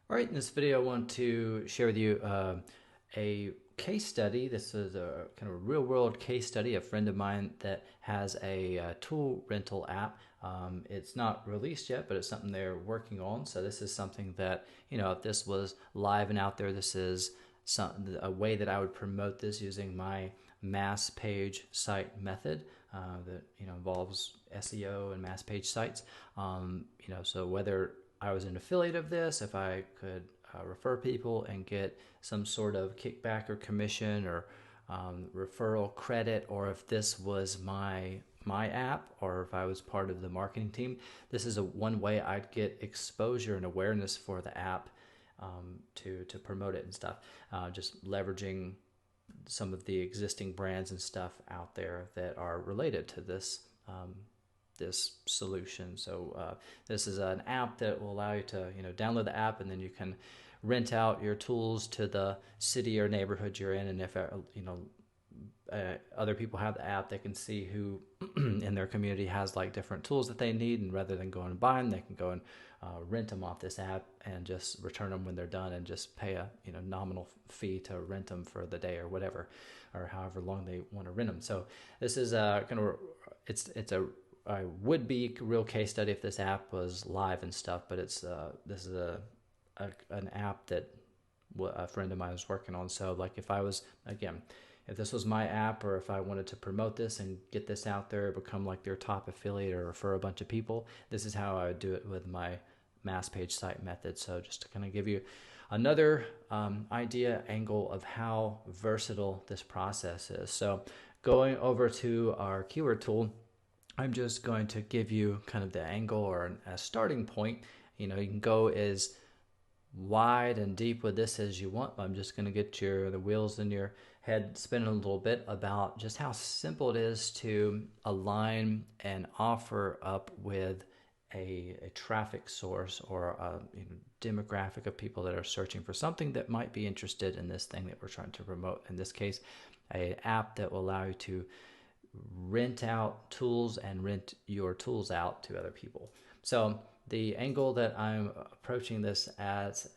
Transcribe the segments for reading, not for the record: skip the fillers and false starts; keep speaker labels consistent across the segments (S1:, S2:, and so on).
S1: All right, in this video, I want to share with you a case study. This is a kind of a real-world case study. A friend of mine that has a tool rental app. It's not released yet, but it's something they're working on. So this is something that, if this was live and out there, this is a way that I would promote this using my mass page site method that involves SEO and mass page sites. So whether I was an affiliate of this, if I could refer people and get some sort of kickback or commission or referral credit, or if this was my app, or if I was part of the marketing team, this is one way I'd get exposure and awareness for the app to promote it and stuff. Just leveraging some of the existing brands and stuff out there that are related to this solution. So this is an app that will allow you to download the app, and then you can rent out your tools to the city or neighborhood you're in. And if other people have the app, they can see who in their community has like different tools that they need, and rather than going and buy them, they can go and rent them off this app and just return them when they're done, and just pay a nominal fee to rent them for the day or whatever, or however long they want to rent them. So this is kind of it's a I would be real case study if this app was live and stuff, but this is an app that a friend of mine was working on. So like if this was my app, or if I wanted to promote this and get this out there, become like their top affiliate or refer a bunch of people, this is how I would do it with my mass page site method. So just to kind of give you another angle of how versatile this process is. So going over to our keyword tool, I'm just going to give you kind of the angle or a starting point. You can go as wide and deep with this as you want. I'm just going to get the wheels in your head spinning a little bit about just how simple it is to align and offer up with a traffic source or a demographic of people that are searching for something that might be interested in this thing that we're trying to promote. In this case, an app that will allow you to rent out tools and rent your tools out to other people. So the angle that I'm approaching this as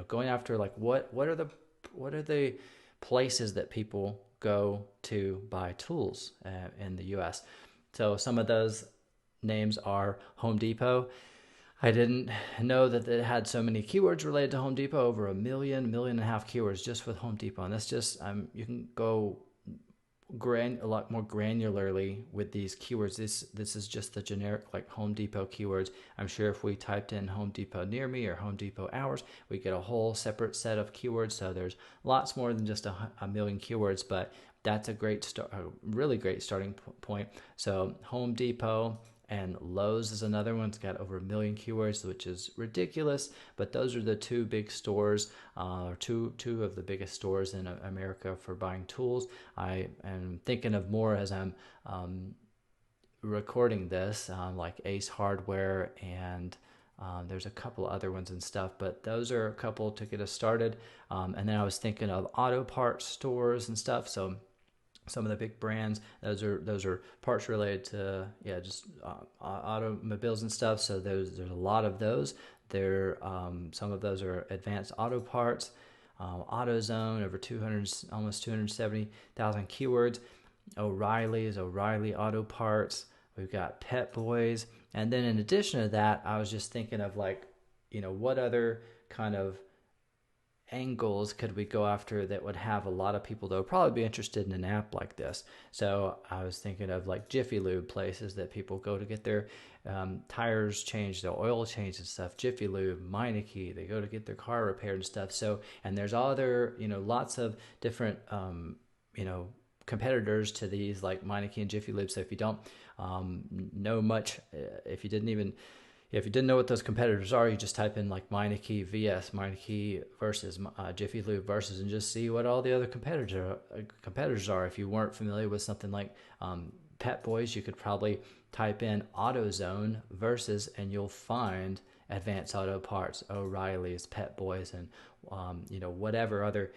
S1: going after like what are the places that people go to buy tools in the US. So some of those names are Home Depot. I didn't know that it had so many keywords related to Home Depot, over a million and a half keywords just with Home Depot. And that's just, you can go a lot more granularly with these keywords. This is just the generic like Home Depot keywords. I'm sure if we typed in Home Depot near me or Home Depot hours, we get a whole separate set of keywords. So there's lots more than just a million keywords, but that's a really great starting point. So Home Depot and Lowe's is another one. It's got over a million keywords, which is ridiculous. But those are the two big stores, two of the biggest stores in America for buying tools. I am thinking of more as I'm recording this, like Ace Hardware, and there's a couple other ones and stuff, but those are a couple to get us started. And then I was thinking of auto parts stores and stuff. So some of the big brands, those are parts related to just automobiles and stuff. So there's a lot of those. Some of those are advanced auto parts. AutoZone, over 200, almost 270,000 keywords. O'Reilly's O'Reilly Auto Parts. We've got Pet Boys, and then in addition to that, I was just thinking of what other kind of angles could we go after that would have a lot of people that would probably be interested in an app like this. So I was thinking of like Jiffy Lube, places that people go to get their tires changed, their oil changed and stuff. Jiffy Lube, Meineke, they go to get their car repaired and stuff. So, and there's other, lots of different, competitors to these like Meineke and Jiffy Lube. So if you don't know much, if you didn't know what those competitors are, you just type in like Meineke versus Jiffy Lube versus, and just see what all the other competitors are. If you weren't familiar with something like Pet Boys, you could probably type in AutoZone versus, and you'll find Advanced Auto Parts, O'Reilly's, Pet Boys, and whatever other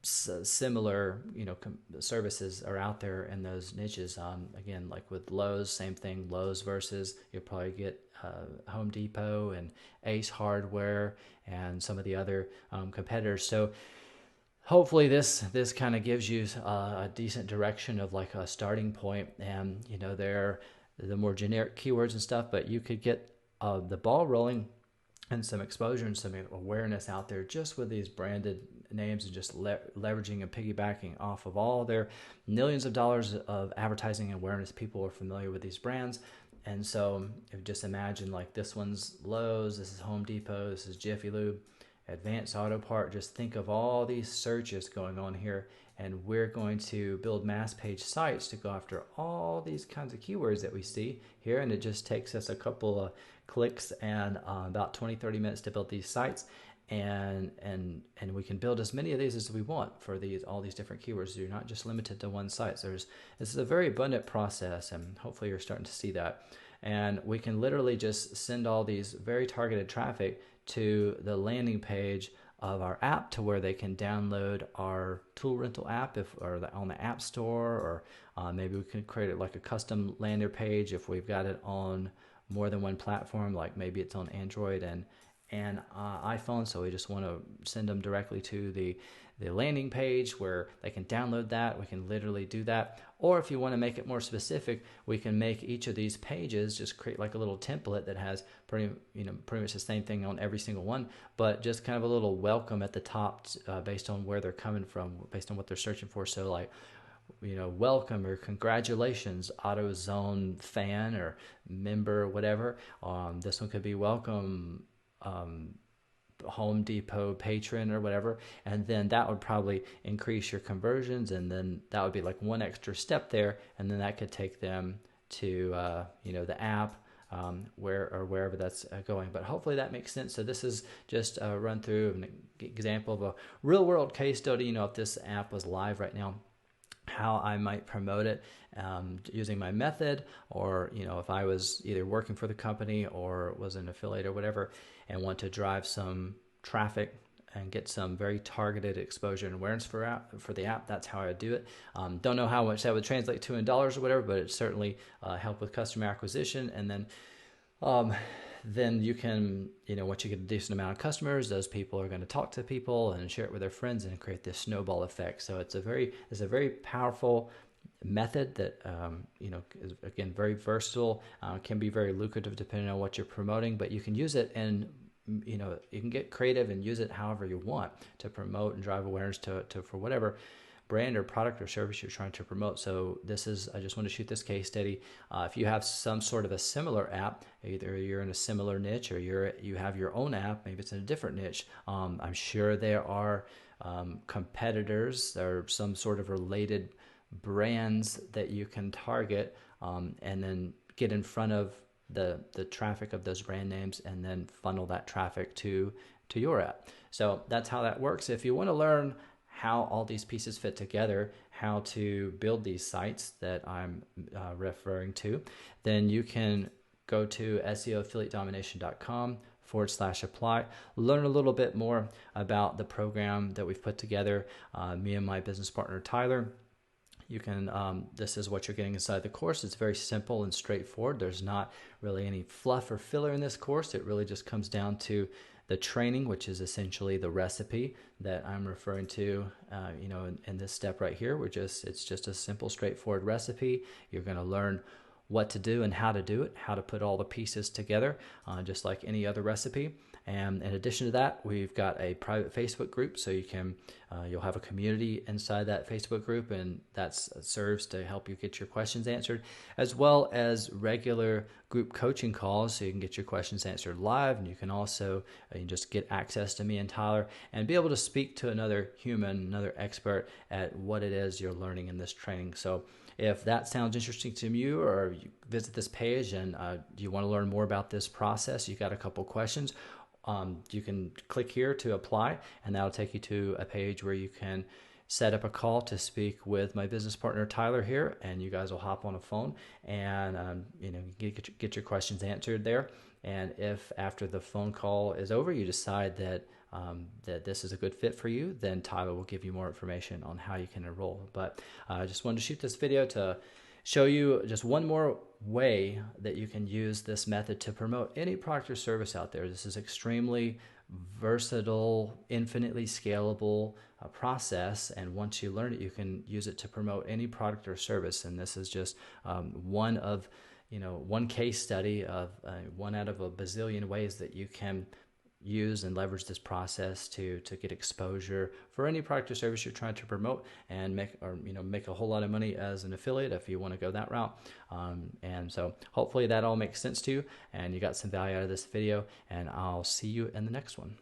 S1: similar, services are out there in those niches. Again, like with Lowe's, same thing. Lowe's versus you'll probably get Home Depot and Ace Hardware and some of the other competitors. So hopefully this kind of gives you a decent direction of like a starting point. And they're the more generic keywords and stuff, but you could get the ball rolling and some exposure and some awareness out there just with these branded names, and just leveraging and piggybacking off of all their millions of dollars of advertising and awareness. People are familiar with these brands. And so if just imagine like this one's Lowe's, this is Home Depot, this is Jiffy Lube, Advanced Auto Part. Just think of all these searches going on here, and we're going to build mass page sites to go after all these kinds of keywords that we see here. And it just takes us a couple of clicks and about 20-30 minutes to build these sites, and we can build as many of these as we want for all these different keywords. You're not just limited to one site. So this is a very abundant process, and hopefully you're starting to see that. And we can literally just send all these very targeted traffic to the landing page of our app, to where they can download our tool rental app on the App Store, or maybe we can create it like a custom landing page if we've got it on more than one platform, like maybe it's on Android and iPhone. So we just want to send them directly to the landing page where they can download that. We can literally do that. Or if you want to make it more specific, we can make each of these pages, just create like a little template that has pretty much the same thing on every single one, but just kind of a little welcome at the top based on where they're coming from, based on what they're searching for. So like, welcome or congratulations, AutoZone fan or member, whatever. This one could be welcome, Home Depot patron or whatever. And then that would probably increase your conversions. And then that would be like one extra step there. And then that could take them to, the app, wherever that's going. But hopefully that makes sense. So this is just a run through an example of a real world case study. If this app was live right now, how I might promote it using my method, or if I was either working for the company or was an affiliate or whatever, and want to drive some traffic and get some very targeted exposure and awareness for the app. That's how I would do it. Don't know how much that would translate to in dollars or whatever, but it certainly help with customer acquisition. And then you can, once you get a decent amount of customers, those people are going to talk to people and share it with their friends and create this snowball effect. So it's a very powerful method that, is again, very versatile, can be very lucrative depending on what you're promoting, but you can use it and, you can get creative and use it however you want to promote and drive awareness for whatever brand or product or service you're trying to promote. So I just want to shoot this case study. If you have some sort of a similar app, either you're in a similar niche or you have your own app, maybe it's in a different niche. I'm sure there are competitors or some sort of related brands that you can target, and then get in front of the traffic of those brand names, and then funnel that traffic to your app. So that's how that works. If you want to learn how all these pieces fit together, how to build these sites that I'm referring to, then you can go to SEOaffiliatedomination.com/apply, learn a little bit more about the program that we've put together, me and my business partner, Tyler. You can, this is what you're getting inside the course. It's very simple and straightforward. There's not really any fluff or filler in this course. It really just comes down to the training, which is essentially the recipe that I'm referring to, in this step right here. It's just a simple, straightforward recipe. You're going to learn what to do and how to do it, how to put all the pieces together, just like any other recipe. And in addition to that, we've got a private Facebook group, so you'll have a community inside that Facebook group, and that serves to help you get your questions answered, as well as regular group coaching calls, so you can get your questions answered live, and you can also just get access to me and Tyler and be able to speak to another human, another expert at what it is you're learning in this training. So if that sounds interesting to you, or you visit this page and you want to learn more about this process, you got a couple questions, you can click here to apply, and that'll take you to a page where you can set up a call to speak with my business partner Tyler here, and you guys will hop on a phone and get your questions answered there. And if after the phone call is over, you decide that that this is a good fit for you, then Tyler will give you more information on how you can enroll. But I just wanted to shoot this video to show you just one more way that you can use this method to promote any product or service out there. This is extremely versatile, infinitely scalable process, and once you learn it, you can use it to promote any product or service. And this is just one of, one case study of one out of a bazillion ways that you can use and leverage this process to get exposure for any product or service you're trying to promote, and make a whole lot of money as an affiliate if you want to go that route. And so hopefully that all makes sense to you and you got some value out of this video, and I'll see you in the next one.